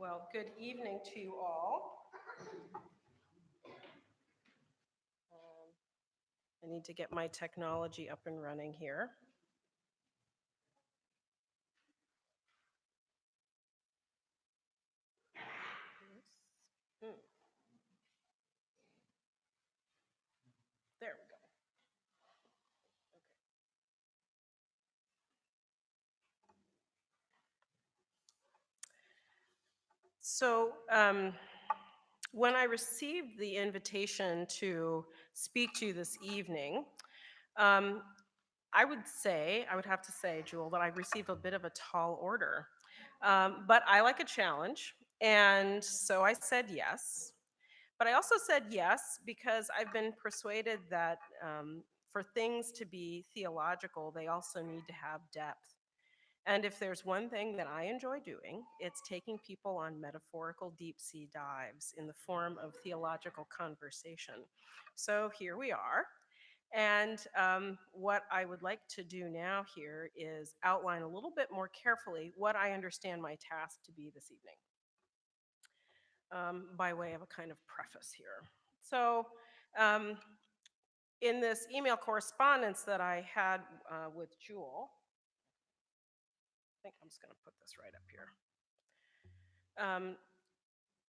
Well, good evening to you all. I need to get my technology up and running here. Hmm, There we go. So, when I received the invitation to speak to you this evening, um, I would have to say, Jewel, that I received a bit of a tall order. But I like a challenge, and so I said yes. But I also said yes because I've been persuaded that for things to be theological, they also need to have depth. And if there's one thing that I enjoy doing, it's taking people on metaphorical deep sea dives in the form of theological conversation. So here we are. And what I would like to do now here is outline a little bit more carefully what I understand my task to be this evening, by way of a kind of preface here. So, um, in this email correspondence that I had with Jewel, I think I'm just going to put this right up here.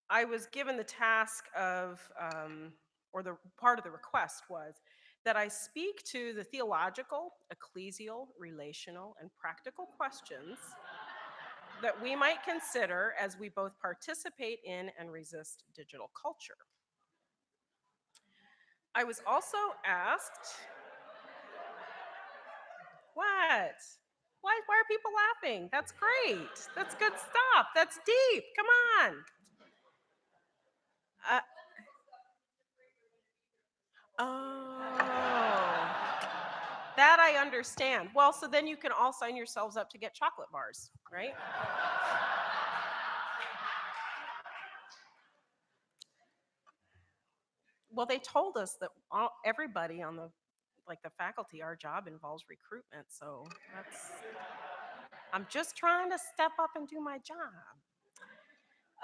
I was given the task of, or the part of the request was that I speak to the theological, ecclesial, relational, and practical questions that we might consider as we both participate in and resist digital culture. I was also asked, what? Why are people laughing? That's great. That's good stuff. That's deep. Come on. Uh, oh, that I understand. Well, so then you can all sign yourselves up to get chocolate bars, right? Well, they told us that everybody on the faculty, our job involves recruitment. So I'm just trying to step up and do my job.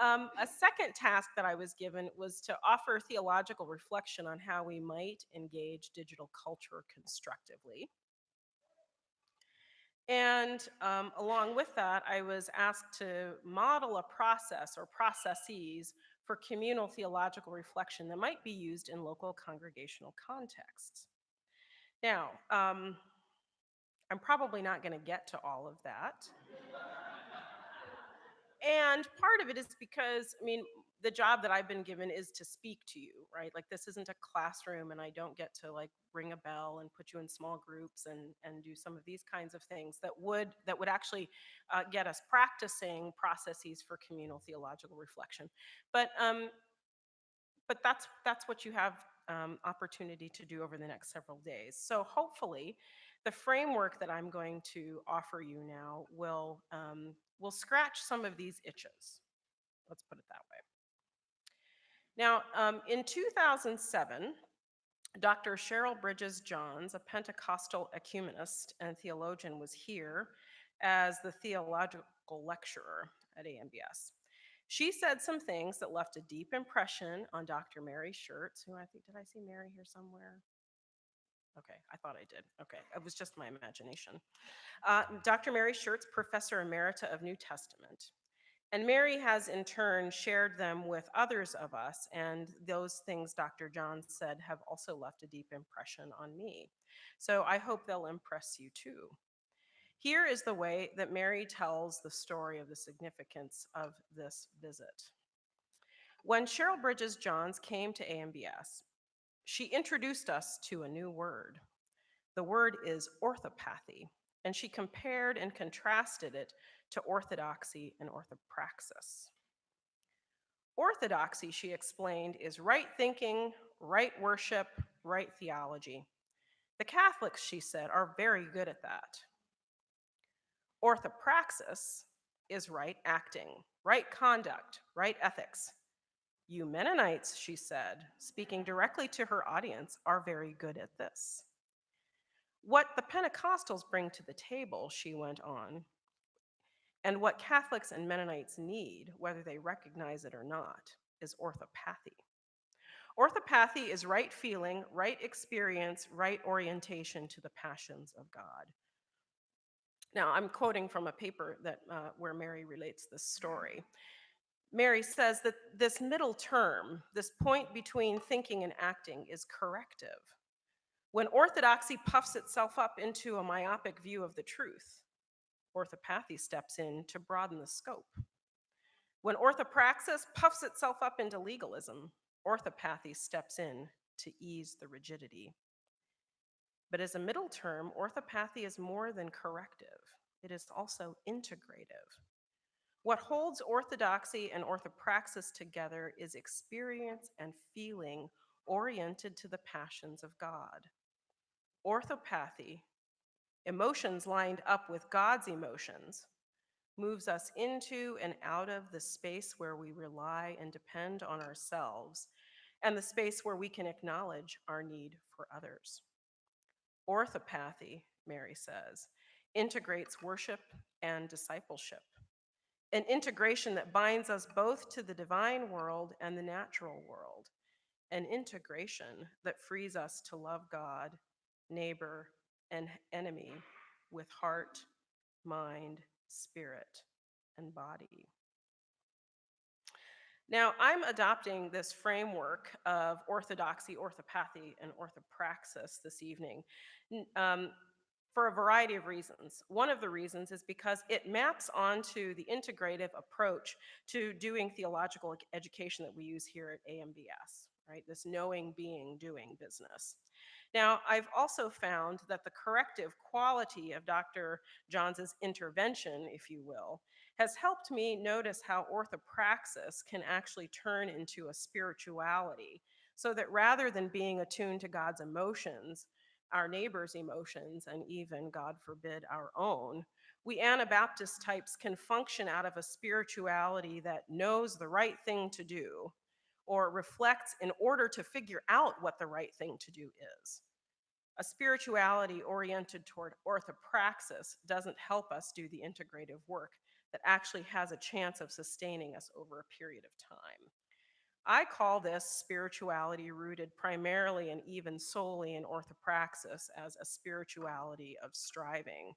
A second task that I was given was to offer theological reflection on how we might engage digital culture constructively. And along with that, I was asked to model a process or processes for communal theological reflection that might be used in local congregational contexts. Now, I'm probably not going to get to all of that. And part of it is because, I mean, the job that I've been given is to speak to you, right? Like this isn't a classroom and I don't get to like ring a bell and put you in small groups and do some of these kinds of things that would actually get us practicing processes for communal theological reflection. But that's what you have opportunity to do over the next several days. So hopefully, the framework that I'm going to offer you now will scratch some of these itches. Let's put it that way. Now, in 2007, Dr. Cheryl Bridges Johns, a Pentecostal ecumenist and theologian, was here as the theological lecturer at AMBS. She said some things that left a deep impression on Dr. Mary Schertz, who I think, did I see Mary here somewhere? Okay, I thought I did. Okay, it was just my imagination. Dr. Mary Schertz, Professor Emerita of New Testament. And Mary has in turn shared them with others of us, and those things Dr. John said have also left a deep impression on me. So I hope they'll impress you too. Here is the way that Mary tells the story of the significance of this visit. When Cheryl Bridges Johns came to AMBS, she introduced us to a new word. The word is orthopathy, and she compared and contrasted it to orthodoxy and orthopraxis. Orthodoxy, she explained, is right thinking, right worship, right theology. The Catholics, she said, are very good at that. Orthopraxis is right acting, right conduct, right ethics. You Mennonites, she said, speaking directly to her audience, are very good at this. What the Pentecostals bring to the table, she went on, And what Catholics and Mennonites need, whether they recognize it or not, is orthopathy. Orthopathy is right feeling, right experience, right orientation to the passions of God. Now, I'm quoting from a paper where Mary relates this story. Mary says that this middle term, this point between thinking and acting, is corrective. When orthodoxy puffs itself up into a myopic view of the truth, orthopathy steps in to broaden the scope. When orthopraxis puffs itself up into legalism, orthopathy steps in to ease the rigidity. But as a middle term, orthopathy is more than corrective, it is also integrative. What holds orthodoxy and orthopraxis together is experience and feeling oriented to the passions of God. Orthopathy, emotions lined up with God's emotions, moves us into and out of the space where we rely and depend on ourselves, and the space where we can acknowledge our need for others. Orthopathy, Mary says, integrates worship and discipleship, an integration that binds us both to the divine world and the natural world, an integration that frees us to love God, neighbor, and enemy with heart, mind, spirit, and body. Now, I'm adopting this framework of orthodoxy, orthopathy, and orthopraxis this evening for a variety of reasons. One of the reasons is because it maps onto the integrative approach to doing theological education that we use here at AMBS, right? This knowing, being, doing business. Now, I've also found that the corrective quality of Dr. Johns' intervention, if you will, has helped me notice how orthopraxis can actually turn into a spirituality, so that rather than being attuned to God's emotions, our neighbor's emotions, and even, God forbid, our own, we Anabaptist types can function out of a spirituality that knows the right thing to do or reflects in order to figure out what the right thing to do is. A spirituality oriented toward orthopraxis doesn't help us do the integrative work that actually has a chance of sustaining us over a period of time. I call this spirituality rooted primarily and even solely in orthopraxis as a spirituality of striving.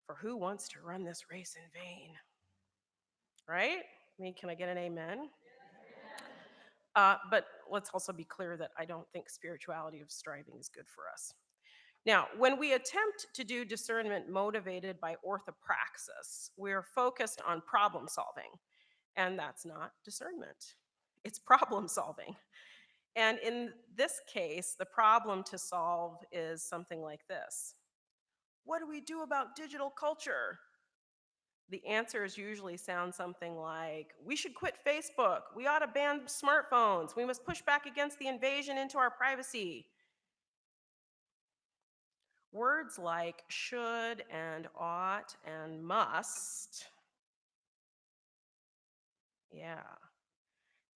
For who wants to run this race in vain? Right? I mean, can I get an amen? But let's also be clear that I don't think spirituality of striving is good for us. Now, when we attempt to do discernment motivated by orthopraxis, we're focused on problem solving, and that's not discernment. It's problem solving. And in this case, the problem to solve is something like this. What do we do about digital culture? The answers usually sound something like, we should quit Facebook, we ought to ban smartphones, we must push back against the invasion into our privacy. Words like should and ought and must, yeah,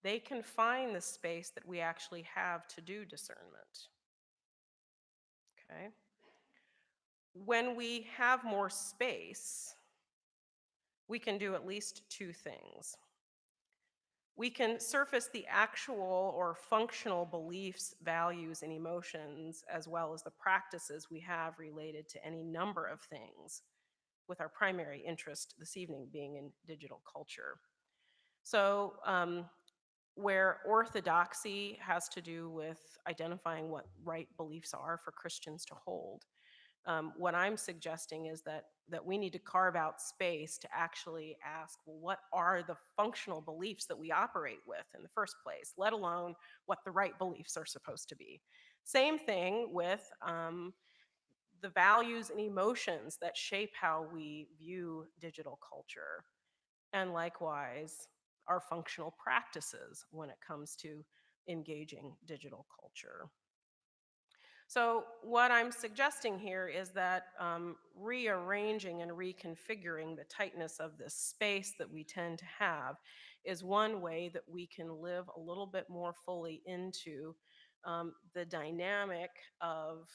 they confine the space that we actually have to do discernment. Okay? When we have more space, we can do at least two things. We can surface the actual or functional beliefs, values, and emotions, as well as the practices we have related to any number of things, with our primary interest this evening being in digital culture. So, where orthodoxy has to do with identifying what right beliefs are for Christians to hold, what I'm suggesting is that we need to carve out space to actually ask, well, what are the functional beliefs that we operate with in the first place, let alone what the right beliefs are supposed to be. Same thing with the values and emotions that shape how we view digital culture, and likewise our functional practices when it comes to engaging digital culture. So what I'm suggesting here is that rearranging and reconfiguring the tightness of this space that we tend to have is one way that we can live a little bit more fully into the dynamic of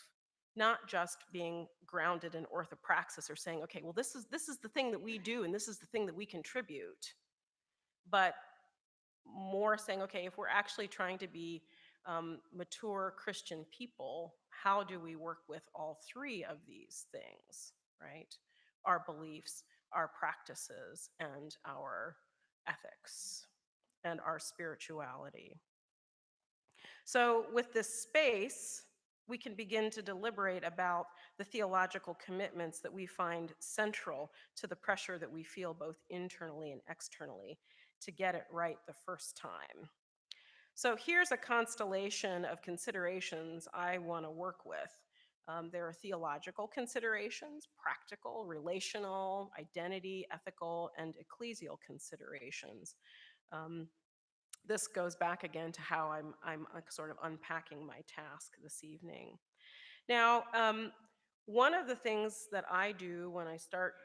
not just being grounded in orthopraxis or saying, okay, well, this is the thing that we do and this is the thing that we contribute, but more saying, okay, if we're actually trying to be mature Christian people, how do we work with all three of these things, right? Our beliefs, our practices, and our ethics, and our spirituality. So, with this space, we can begin to deliberate about the theological commitments that we find central to the pressure that we feel both internally and externally to get it right the first time. So here's a constellation of considerations I want to work with. There are theological considerations, practical, relational, identity, ethical, and ecclesial considerations. Um, this goes back again to how I'm sort of unpacking my task this evening. Now, one of the things that I do when I start,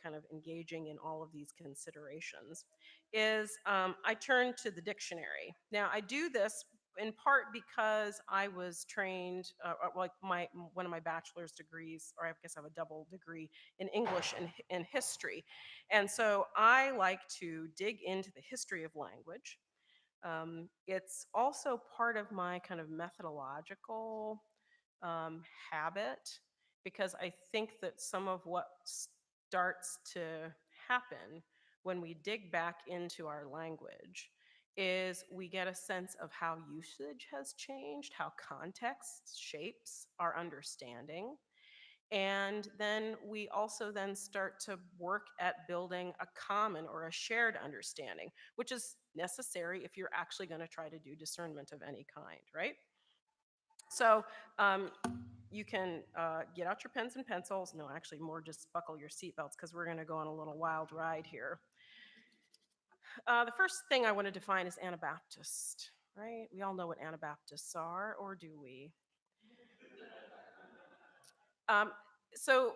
kind of engaging in all of these considerations is I turn to the dictionary. Now, I do this in part because I was trained, like one of my bachelor's degrees, or I guess I have a double degree in English and history, and so I like to dig into the history of language. It's also part of my kind of methodological um, habit, because I think that some of what starts to happen when we dig back into our language is we get a sense of how usage has changed, how context shapes our understanding. And then we also then start to work at building a common or a shared understanding, which is necessary if you're actually going to try to do discernment of any kind, right? So um, you can get out your pens and pencils. No, actually, more just buckle your seatbelts because we're going to go on a little wild ride here. The first thing I want to define is Anabaptist, right? We all know what Anabaptists are, or do we? Um, so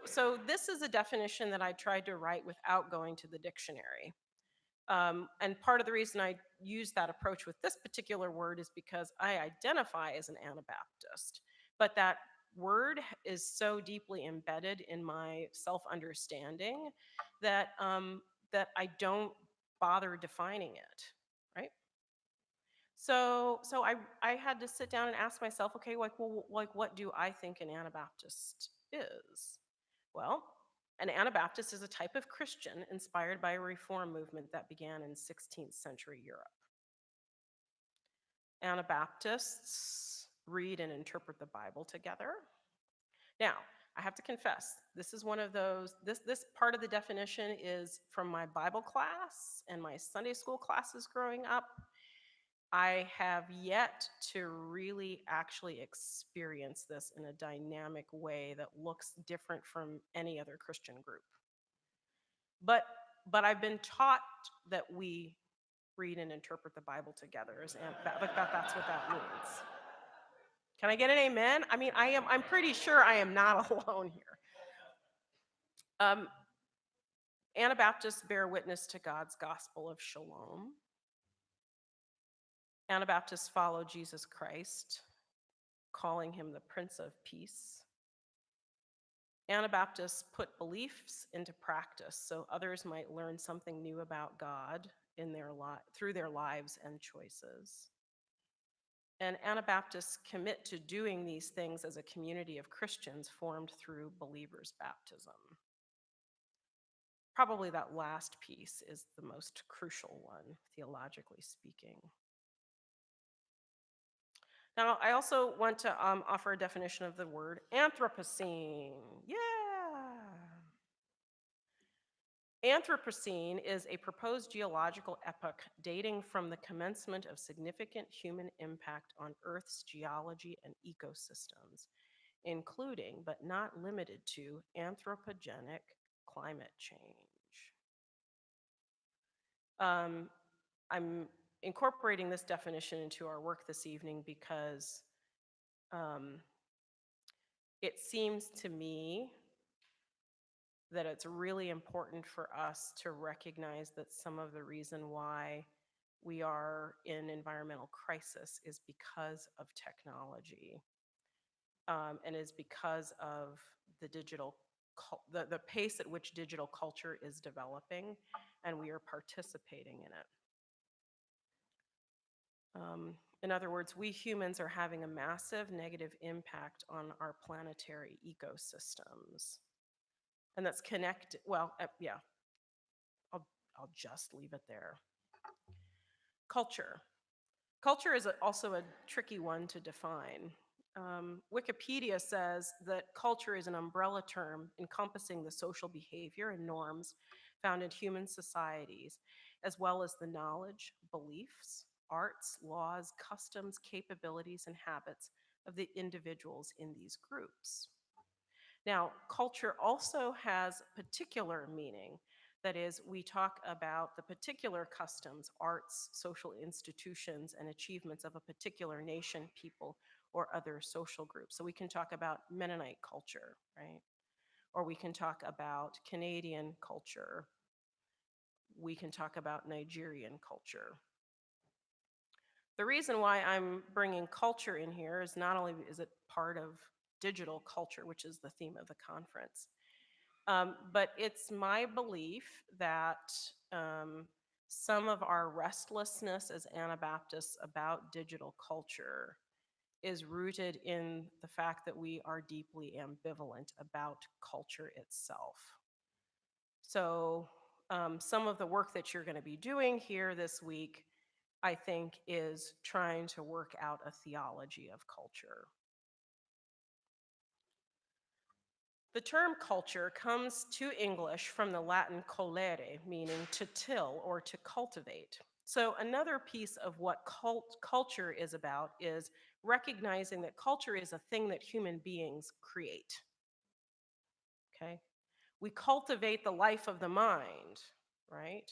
this is a definition that I tried to write without going to the dictionary. And part of the reason I use that approach with this particular word is because I identify as an Anabaptist, but that word is so deeply embedded in my self-understanding that that I don't bother defining it, right? So I had to sit down and ask myself, okay, like, well, like, what do I think an Anabaptist is? Well, an Anabaptist is a type of Christian inspired by a reform movement that began in 16th century Europe. Anabaptists read and interpret the Bible together. Now, I have to confess, this is one of those, this part of the definition is from my Bible class and my Sunday school classes growing up. I have yet to really actually experience this in a dynamic way that looks different from any other Christian group. But but I've been taught that we read and interpret the Bible together, that's what that means. Can I get an amen? I mean, I'm pretty sure I am not alone here. Um, Anabaptists bear witness to God's gospel of shalom. Anabaptists follow Jesus Christ, calling him the Prince of Peace. Anabaptists put beliefs into practice so others might learn something new about God through their lives and choices. And Anabaptists commit to doing these things as a community of Christians formed through believers' baptism. Probably that last piece is the most crucial one, theologically speaking. Now, I also want to offer a definition of the word Anthropocene. Yeah. Anthropocene is a proposed geological epoch dating from the commencement of significant human impact on Earth's geology and ecosystems, including but not limited to anthropogenic climate change. I'm incorporating this definition into our work this evening because um, it seems to me that it's really important for us to recognize that some of the reason why we are in environmental crisis is because of technology. and is because of the the pace at which digital culture is developing, and we are participating in it. In other words, we humans are having a massive negative impact on our planetary ecosystems. And that's connected, well, yeah, I'll, I'll just leave it there. Culture. Culture is also a tricky one to define. Wikipedia says that culture is an umbrella term encompassing the social behavior and norms found in human societies, as well as the knowledge, beliefs, arts, laws, customs, capabilities, and habits of the individuals in these groups. Now, culture also has particular meaning. That is, we talk about the particular customs, arts, social institutions, and achievements of a particular nation, people, or other social groups. So we can talk about Mennonite culture, right? Or we can talk about Canadian culture. We can talk about Nigerian culture. The reason why I'm bringing culture in here is not only is it part of digital culture, which is the theme of the conference, but it's my belief that some of our restlessness as Anabaptists about digital culture is rooted in the fact that we are deeply ambivalent about culture itself. So some of the work that you're going to be doing here this week, I think, is trying to work out a theology of culture. The term culture comes to English from the Latin colere, meaning to till or to cultivate. So another piece of what culture is about is recognizing that culture is a thing that human beings create. Okay? We cultivate the life of the mind, right?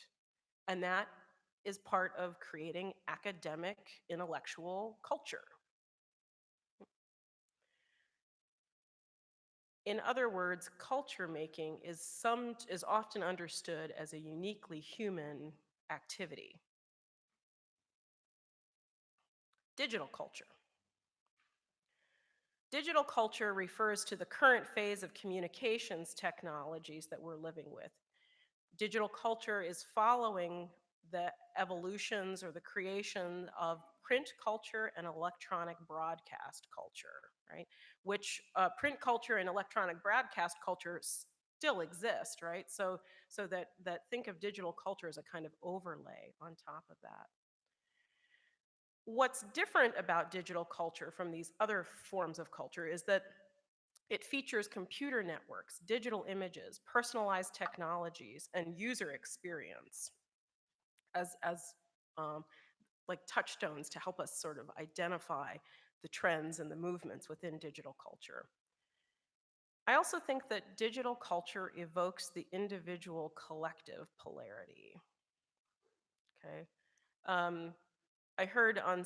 And that is part of creating academic, intellectual culture. In other words, culture making is often understood as a uniquely human activity. Digital culture. Digital culture refers to the current phase of communications technologies that we're living with. Digital culture is following the evolutions or the creation of print culture and electronic broadcast culture, right? Which print culture and electronic broadcast culture still exist, right? So that think of digital culture as a kind of overlay on top of that. What's different about digital culture from these other forms of culture is that it features computer networks, digital images, personalized technologies, and user experience as like touchstones to help us sort of identify the trends and the movements within digital culture. I also think that digital culture evokes the individual collective polarity. Okay. I heard on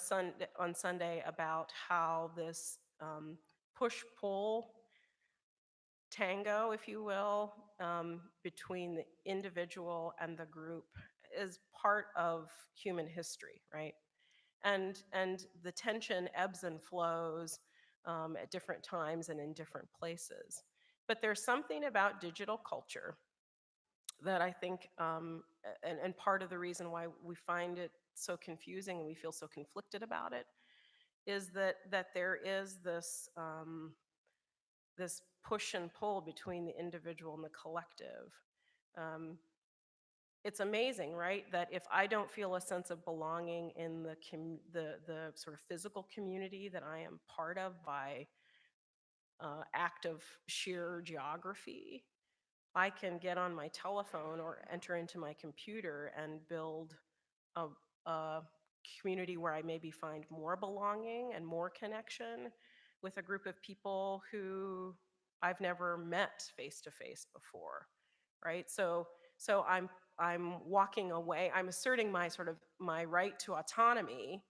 Sunday about how this push-pull tango, if you will, between the individual and the group is part of human history, right? And the tension ebbs and flows at different times and in different places. But there's something about digital culture that I think, and part of the reason why we find it so confusing and we feel so conflicted about it, is that there is this push and pull between the individual and the collective. Um, it's amazing, right? That if I don't feel a sense of belonging in the sort of physical community that I am part of by act of sheer geography, I can get on my telephone or enter into my computer and build a community where I maybe find more belonging and more connection with a group of people who I've never met face to face before, right? So I'm walking away. I'm asserting my sort of my right to autonomy,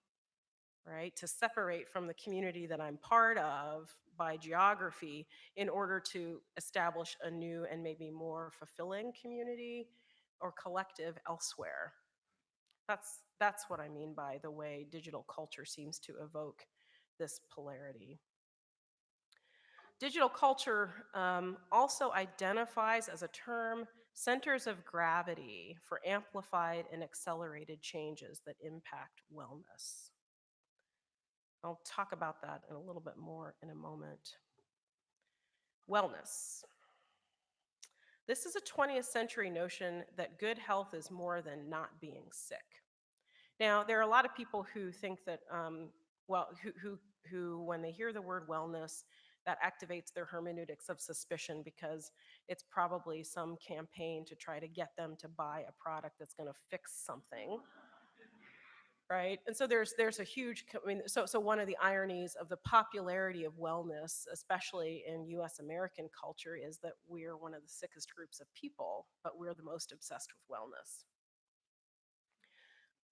right, to separate from the community that I'm part of by geography in order to establish a new and maybe more fulfilling community or collective elsewhere. That's what I mean by the way digital culture seems to evoke this polarity. Digital culture also identifies as a term centers of gravity for amplified and accelerated changes that impact wellness. I'll talk about that in a little bit more in a moment. Wellness. This is a 20th century notion that good health is more than not being sick. Now, there are a lot of people who think that, who, when they hear the word wellness, that activates their hermeneutics of suspicion because it's probably some campaign to try to get them to buy a product that's going to fix something, right? And so there's a huge, I mean, so one of the ironies of the popularity of wellness, especially in U.S. American culture, is that we're one of the sickest groups of people, but we're the most obsessed with wellness.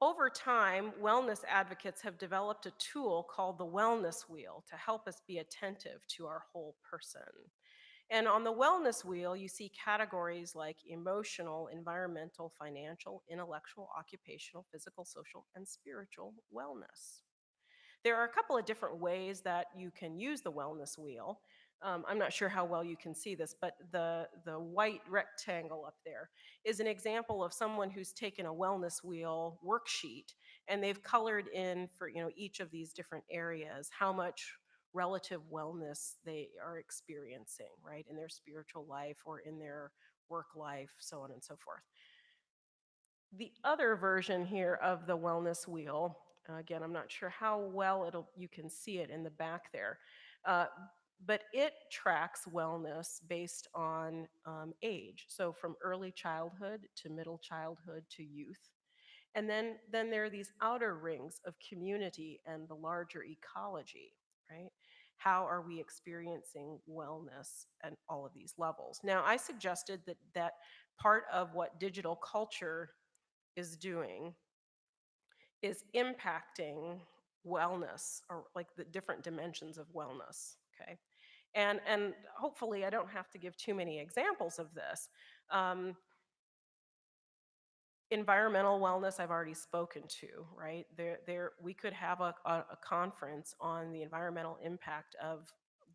Over time, wellness advocates have developed a tool called the wellness wheel to help us be attentive to our whole person. And on the wellness wheel, you see categories like emotional, environmental, financial, intellectual, occupational, physical, social, and spiritual wellness. There are a couple of different ways that you can use the wellness wheel. I'm not sure how well you can see this, but the white rectangle up there is an example of someone who's taken a wellness wheel worksheet and they've colored in for each of these different areas how much relative wellness they are experiencing, right, in their spiritual life or in their work life, so on and so forth. The other version here of the wellness wheel, again, I'm not sure how well you can see it in the back there, uh, but it tracks wellness based on age. So from early childhood to middle childhood to youth. And then there are these outer rings of community and the larger ecology, right? How are we experiencing wellness at all of these levels? Now, I suggested that part of what digital culture is doing is impacting wellness, or like the different dimensions of wellness. Okay, and hopefully I don't have to give too many examples of this. um, Environmental wellness I've already spoken to, right? We could have a conference on the environmental impact of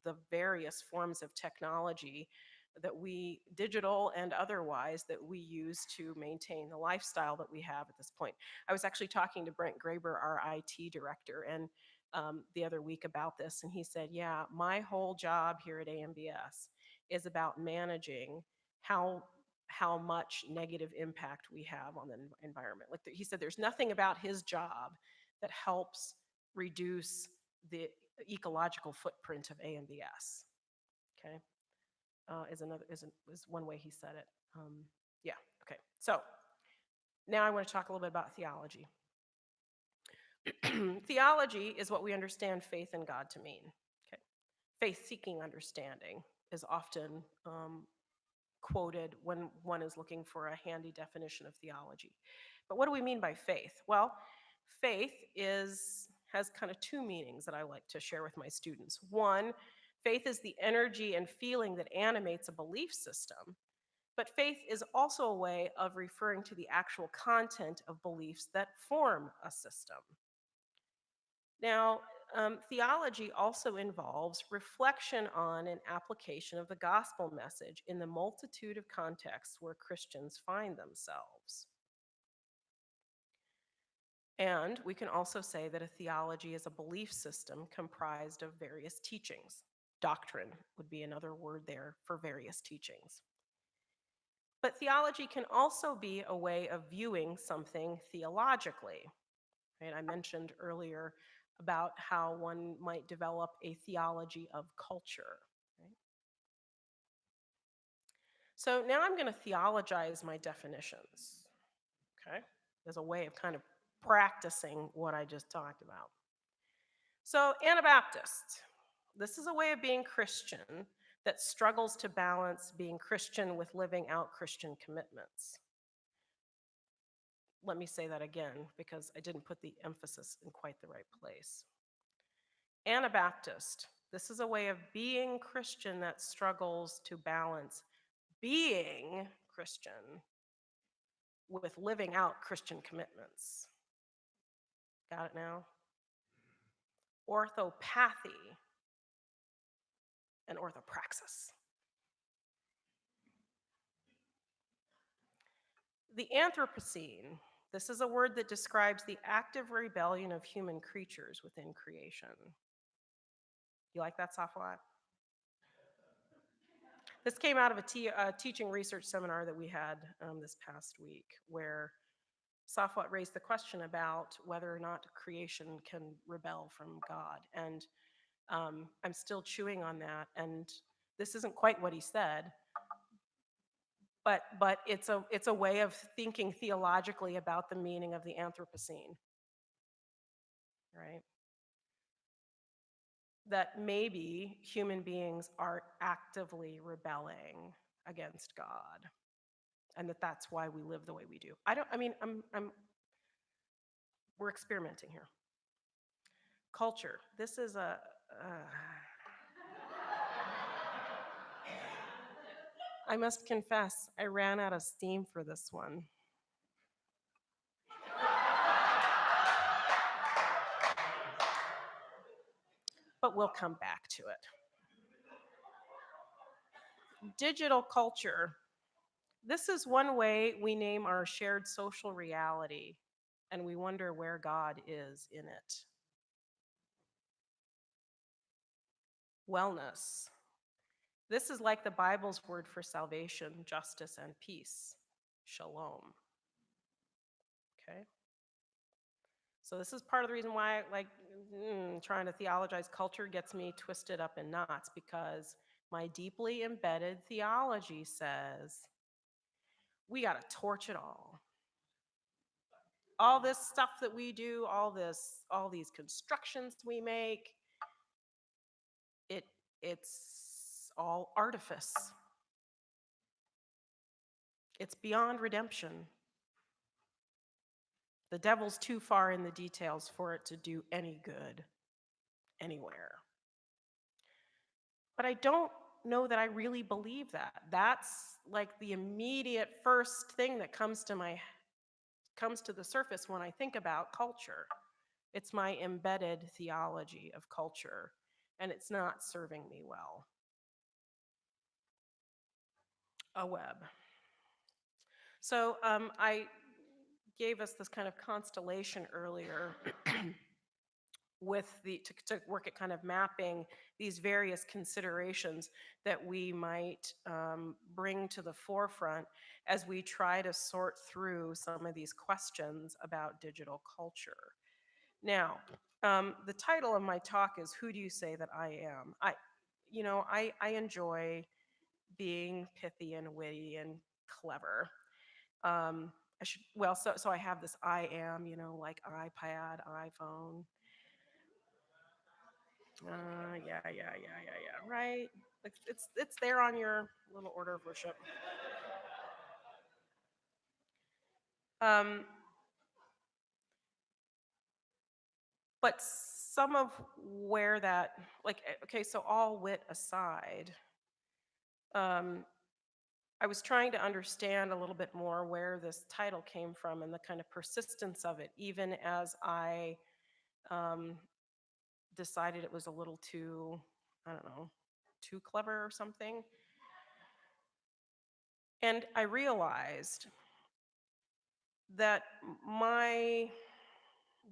the various forms of technology that we, digital and otherwise, that we use to maintain the lifestyle that we have at this point. I was actually talking to Brent Graber, our IT director, and the other week about this, and he said, yeah, my whole job here at AMBS is about managing how much negative impact we have on the environment. Like he said, there's nothing about his job that helps reduce the ecological footprint of AMBS. Okay, is one way he said it. Yeah. Okay. So now I want to talk a little bit about theology. Theology is what we understand faith in God to mean. Okay, faith-seeking understanding is often quoted when one is looking for a handy definition of theology. But what do we mean by faith? Well, faith has kind of two meanings that I like to share with my students. One, faith is the energy and feeling that animates a belief system. But faith is also a way of referring to the actual content of beliefs that form a system. Now, theology also involves reflection on and application of the gospel message in the multitude of contexts where Christians find themselves. And we can also say that a theology is a belief system comprised of various teachings. Doctrine would be another word there for various teachings. But theology can also be a way of viewing something theologically. Right? I mentioned earlier about how one might develop a theology of culture. Right? So now I'm going to theologize my definitions, okay, as a way of kind of practicing what I just talked about. So Anabaptist, this is a way of being Christian that struggles to balance being Christian with living out Christian commitments. Let me say that again because I didn't put the emphasis in quite the right place. Anabaptist, this is a way of being Christian that struggles to balance being Christian with living out Christian commitments. Got it now? Orthopathy. and orthopraxis. The Anthropocene. This is a word that describes the active rebellion of human creatures within creation. You like that, Safwat? This came out of a teaching research seminar that we had this past week, where Safwat raised the question about whether or not creation can rebel from God. And I'm still chewing on that. And this isn't quite what he said, but it's a way of thinking theologically about the meaning of the Anthropocene, right? That maybe human beings are actively rebelling against God, and that's why we live the way we do. We're experimenting here. Culture. This is a. I must confess, I ran out of steam for this one. But we'll come back to it. Digital culture. This is one way we name our shared social reality, and we wonder where God is in it. Wellness. This is like the Bible's word for salvation, justice, and peace. Shalom. Okay? So this is part of the reason why, trying to theologize culture gets me twisted up in knots, because my deeply embedded theology says we got to torch it all. All this stuff that we do, all these constructions we make, it's all artifice. It's beyond redemption. The devil's too far in the details for it to do any good anywhere. But I don't know that I really believe that. That's like the immediate first thing that comes to the surface when I think about culture. It's my embedded theology of culture, and it's not serving me well. A web. So I gave us this kind of constellation earlier with to work at kind of mapping these various considerations that we might bring to the forefront as we try to sort through some of these questions about digital culture. Now, the title of my talk is "Who Do You Say That I Am?" I enjoy being pithy and witty and clever. So I have this I am, like iPad, iPhone. Yeah, right. It's there on your little order of worship. Um, but some of where that, okay, so all wit aside, I was trying to understand a little bit more where this title came from and the kind of persistence of it, even as I um, decided it was a little too, I don't know, too clever or something. And I realized that my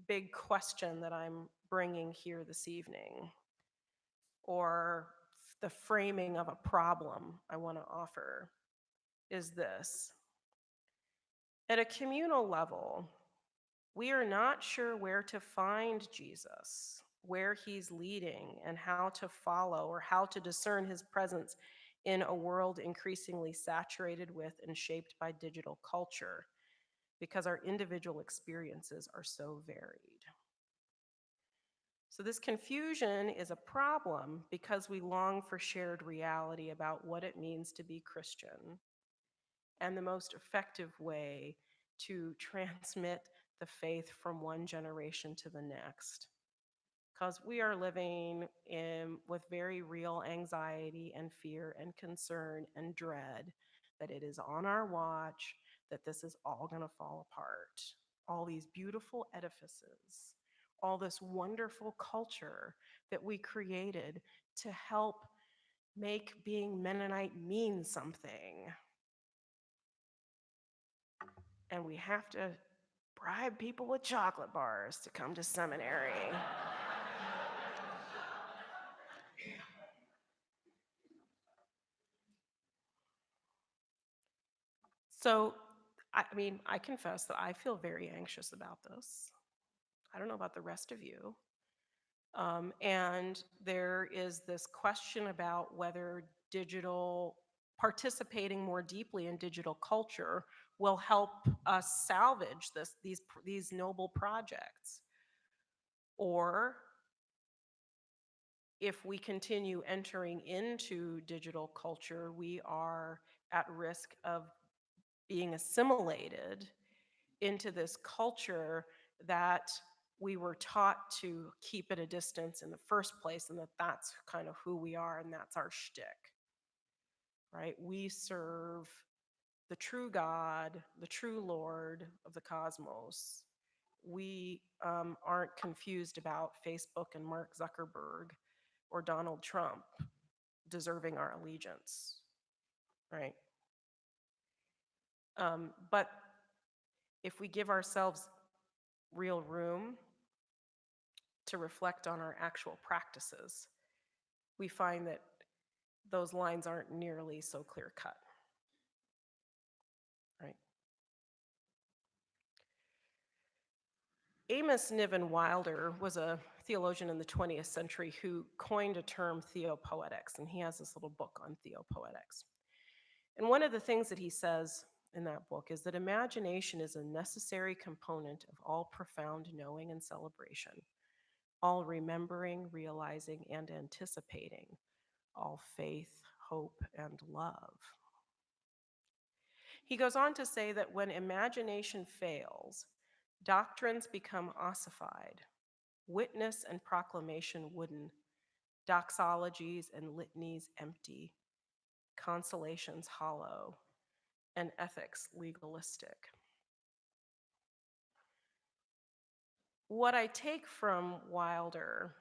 big question that I'm bringing here this evening, or the framing of a problem I want to offer, is this. At a communal level, we are not sure where to find Jesus, where he's leading, and how to follow or how to discern his presence in a world increasingly saturated with and shaped by digital culture, because our individual experiences are so varied. So this confusion is a problem because we long for shared reality about what it means to be Christian, and the most effective way to transmit the faith from one generation to the next. Because we are living with very real anxiety and fear and concern and dread that it is on our watch, that this is all going to fall apart. All these beautiful edifices, all this wonderful culture that we created to help make being Mennonite mean something. And we have to bribe people with chocolate bars to come to seminary. So, I mean, I confess that I feel very anxious about this. I don't know about the rest of you. And there is this question about whether digital, participating more deeply in digital culture will help us salvage these noble projects. Or if we continue entering into digital culture, we are at risk of being assimilated into this culture that we were taught to keep at a distance in the first place, and that's kind of who we are, and that's our shtick, right? We serve the true God, the true Lord of the cosmos. We aren't confused about Facebook and Mark Zuckerberg or Donald Trump deserving our allegiance, right? But if we give ourselves real room to reflect on our actual practices, we find that those lines aren't nearly so clear cut, right? Amos Niven Wilder was a theologian in the 20th century who coined a term theopoetics, and he has this little book on theopoetics. And one of the things that he says in that book is that imagination is a necessary component of all profound knowing and celebration, all remembering, realizing, and anticipating, all faith, hope, and love. He goes on to say that when imagination fails, doctrines become ossified, witness and proclamation wooden, doxologies and litanies empty, consolations hollow, and ethics legalistic. What I take from Wilder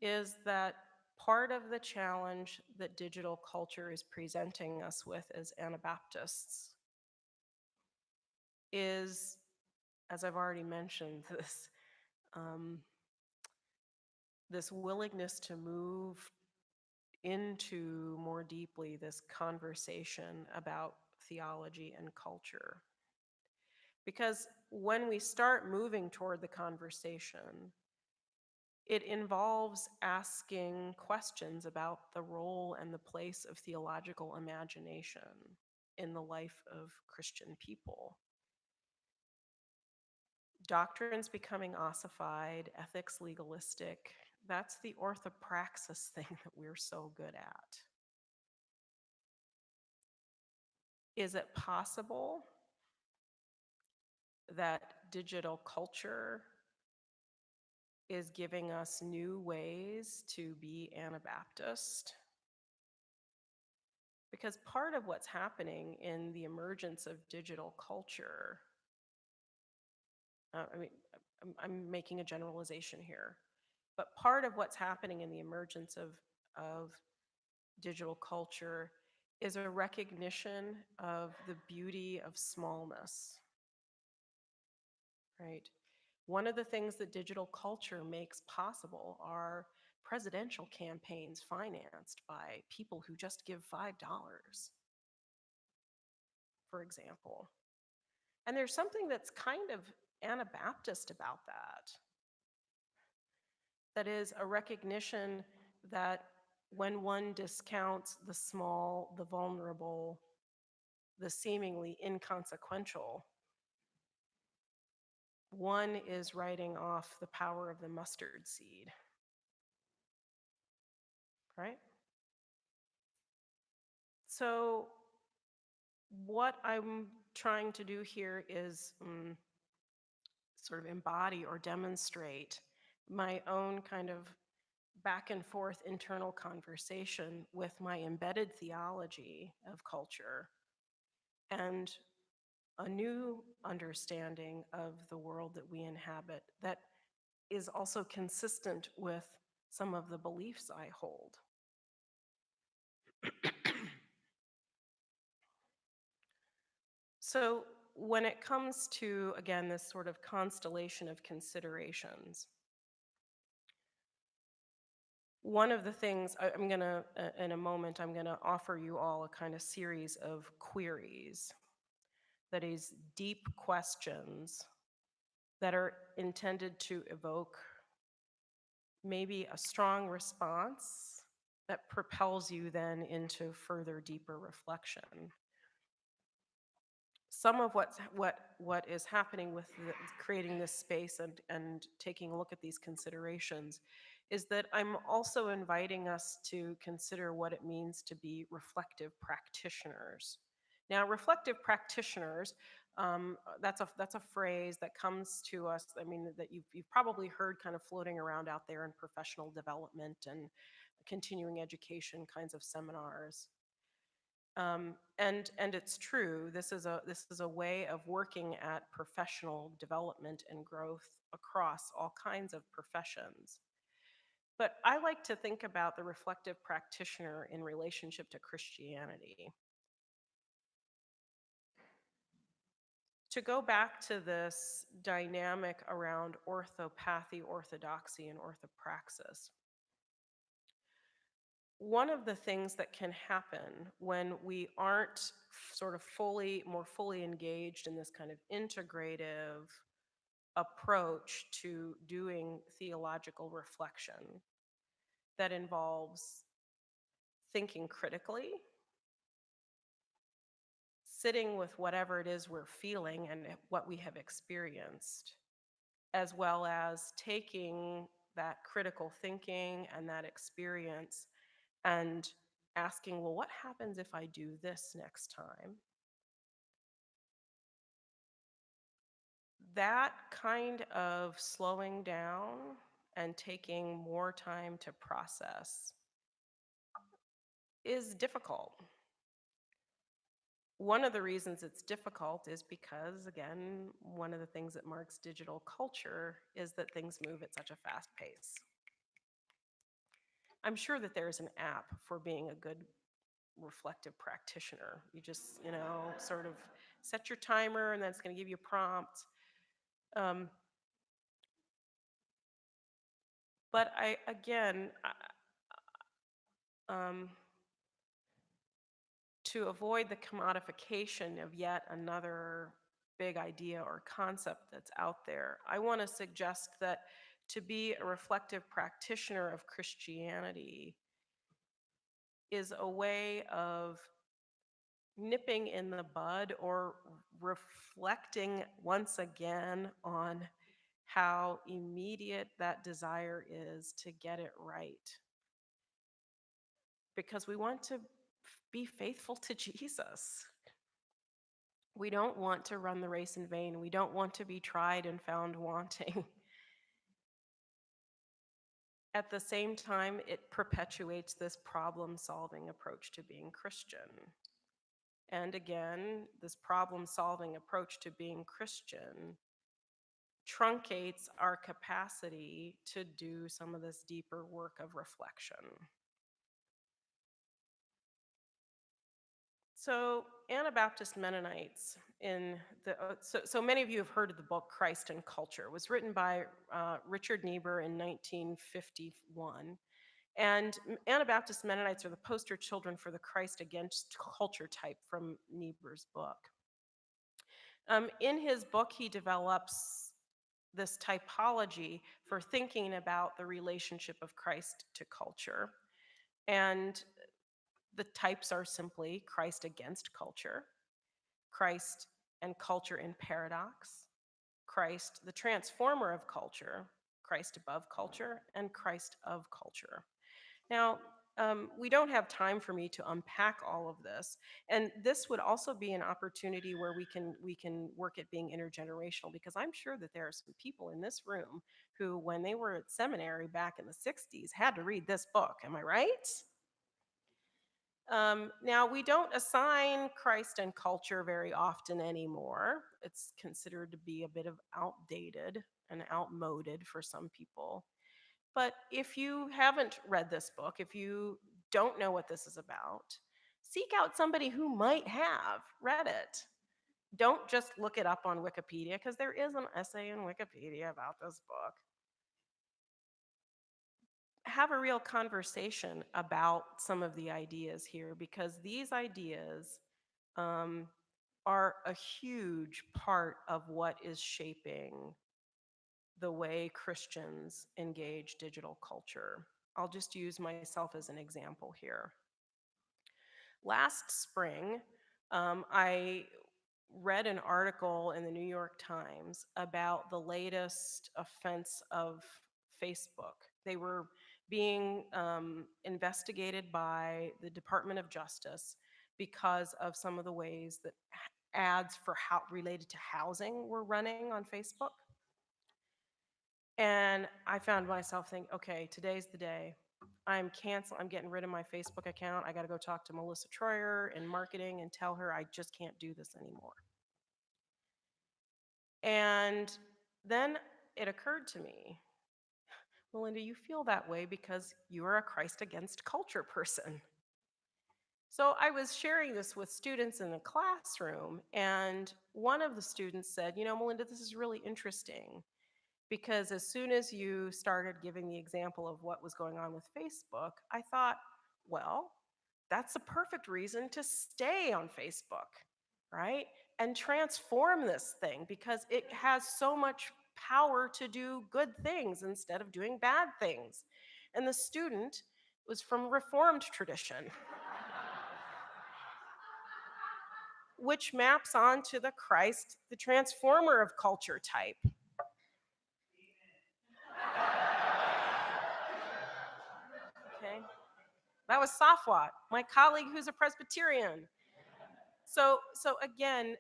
is that part of the challenge that digital culture is presenting us with as Anabaptists is, as I've already mentioned, um, this willingness to move into more deeply this conversation about theology and culture. Because when we start moving toward the conversation, it involves asking questions about the role and the place of theological imagination in the life of Christian people. Doctrines becoming ossified, ethics legalistic, that's the orthopraxis thing that we're so good at. Is it possible that digital culture is giving us new ways to be Anabaptist? Because part of what's happening in the emergence of digital culture, I mean, I'm making a generalization here, but part of what's happening in the emergence of digital culture is a recognition of the beauty of smallness, right? One of the things that digital culture makes possible are presidential campaigns financed by people who just give $5, for example. And there's something that's kind of Anabaptist about that. That is a recognition that when one discounts the small, the vulnerable, the seemingly inconsequential, one is writing off the power of the mustard seed, right? So, what I'm trying to do here is sort of embody or demonstrate my own kind of back and forth internal conversation with my embedded theology of culture and a new understanding of the world that we inhabit that is also consistent with some of the beliefs I hold. So, when it comes to, again, this sort of constellation of considerations, one of the things I'm going to, in a moment, I'm going to offer you all a kind of series of queries, that is, deep questions that are intended to evoke maybe a strong response that propels you then into further, deeper reflection. Some of what is happening with creating this space and taking a look at these considerations is that I'm also inviting us to consider what it means to be reflective practitioners. Now, reflective practitioners, that's a phrase that comes to us. I mean, that you've probably heard kind of floating around out there in professional development and continuing education kinds of seminars. And it's true. This is a way of working at professional development and growth across all kinds of professions. But I like to think about the reflective practitioner in relationship to Christianity. To go back to this dynamic around orthopathy, orthodoxy, and orthopraxis, one of the things that can happen when we aren't sort of more fully engaged in this kind of integrative approach to doing theological reflection that involves thinking critically, sitting with whatever it is we're feeling and what we have experienced, as well as taking that critical thinking and that experience and asking, well, what happens if I do this next time? That kind of slowing down and taking more time to process is difficult. One of the reasons it's difficult is because, again, one of the things that marks digital culture is that things move at such a fast pace. I'm sure that there's an app for being a good reflective practitioner. You just, sort of set your timer and then it's going to give you a prompt. Um, but um, to avoid the commodification of yet another big idea or concept that's out there, I want to suggest that to be a reflective practitioner of Christianity is a way of nipping in the bud or reflecting once again on how immediate that desire is to get it right. Because we want to be faithful to Jesus. We don't want to run the race in vain. We don't want to be tried and found wanting. At the same time, it perpetuates this problem solving approach to being Christian. And again, this problem solving approach to being Christian truncates our capacity to do some of this deeper work of reflection. So, Anabaptist Mennonites so many of you have heard of the book Christ and Culture. It was written by Richard Niebuhr in 1951. And Anabaptist Mennonites are the poster children for the Christ against culture type from Niebuhr's book. In his book, he develops this typology for thinking about the relationship of Christ to culture. And the types are simply Christ against culture, Christ and culture in paradox, Christ, the transformer of culture, Christ above culture, and Christ of culture. Now, we don't have time for me to unpack all of this, and this would also be an opportunity where we can work at being intergenerational, because I'm sure that there are some people in this room who, when they were at seminary back in the 60s, had to read this book. Am I right? Now, we don't assign Christ and culture very often anymore. It's considered to be a bit of outdated and outmoded for some people. But if you haven't read this book, if you don't know what this is about, seek out somebody who might have read it. Don't just look it up on Wikipedia, because there is an essay in Wikipedia about this book. Have a real conversation about some of the ideas here, because these ideas um, are a huge part of what is shaping the way Christians engage digital culture. I'll just use myself as an example here. Last spring, I read an article in the New York Times about the latest offense of Facebook. They were being investigated by the Department of Justice because of some of the ways that ads for related to housing were running on Facebook. And I found myself thinking, okay, today's the day. I'm getting rid of my Facebook account. I got to go talk to Melissa Troyer in marketing and tell her I just can't do this anymore. And then it occurred to me, Melinda, you feel that way because you're a Christ against culture person. So I was sharing this with students in the classroom, and one of the students said, Melinda, this is really interesting, because as soon as you started giving the example of what was going on with Facebook, I thought, well, that's a perfect reason to stay on Facebook, right? And transform this thing, because it has so much power to do good things instead of doing bad things. And the student was from Reformed tradition, which maps onto the Christ, the transformer of culture type. Okay. That was Safwat, my colleague who's a Presbyterian. So again,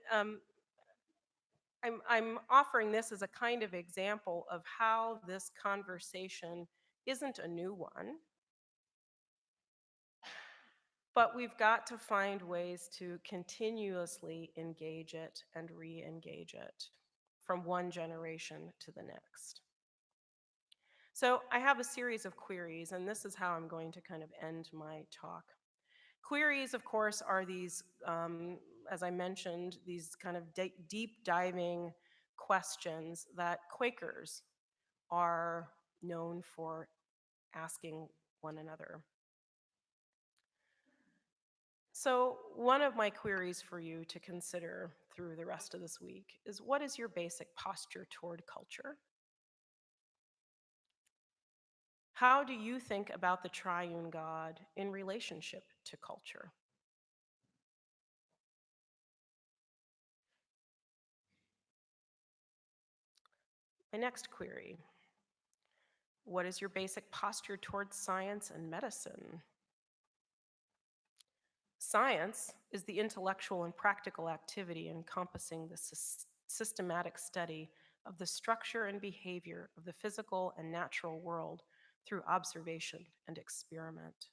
I'm offering this as a kind of example of how this conversation isn't a new one, but we've got to find ways to continuously engage it and re-engage it from one generation to the next. So I have a series of queries, and this is how I'm going to kind of end my talk. Queries, of course, are these, as I mentioned, these kind of deep diving questions that Quakers are known for asking one another. So one of my queries for you to consider through the rest of this week is, what is your basic posture toward culture? How do you think about the triune God in relationship to culture? My next query: what is your basic posture towards science and medicine? Science is the intellectual and practical activity encompassing the systematic study of the structure and behavior of the physical and natural world through observation and experiment.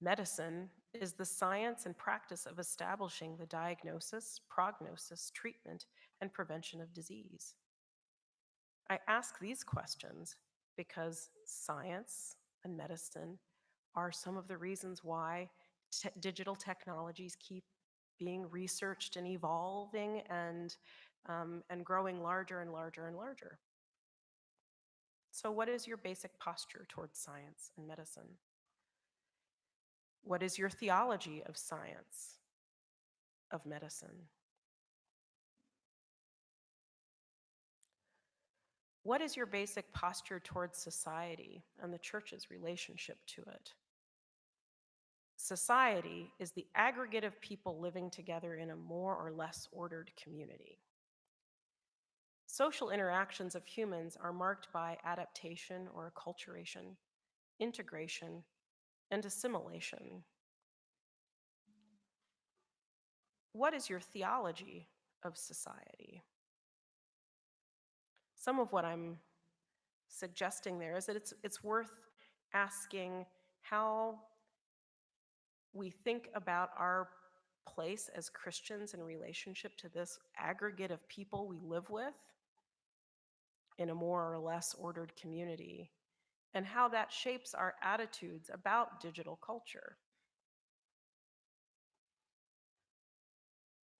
Medicine is the science and practice of establishing the diagnosis, prognosis, treatment, and prevention of disease. I ask these questions because science and medicine are some of the reasons why digital technologies keep being researched and evolving and growing larger and larger and larger. So what is your basic posture towards science and medicine? What is your theology of science, of medicine? What is your basic posture towards society and the church's relationship to it? Society is the aggregate of people living together in a more or less ordered community. Social interactions of humans are marked by adaptation or acculturation, integration, and assimilation. What is your theology of society? Some of what I'm suggesting there is that it's worth asking how we think about our place as Christians in relationship to this aggregate of people we live with in a more or less ordered community, and how that shapes our attitudes about digital culture.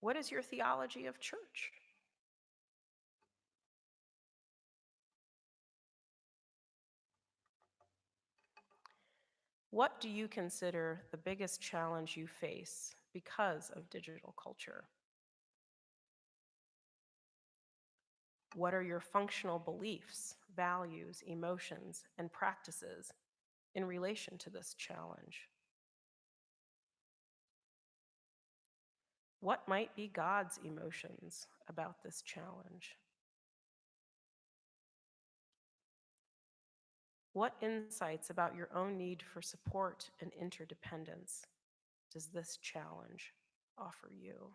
What is your theology of church? What do you consider the biggest challenge you face because of digital culture? What are your functional beliefs, values, emotions, and practices in relation to this challenge? What might be God's emotions about this challenge? What insights about your own need for support and interdependence does this challenge offer you?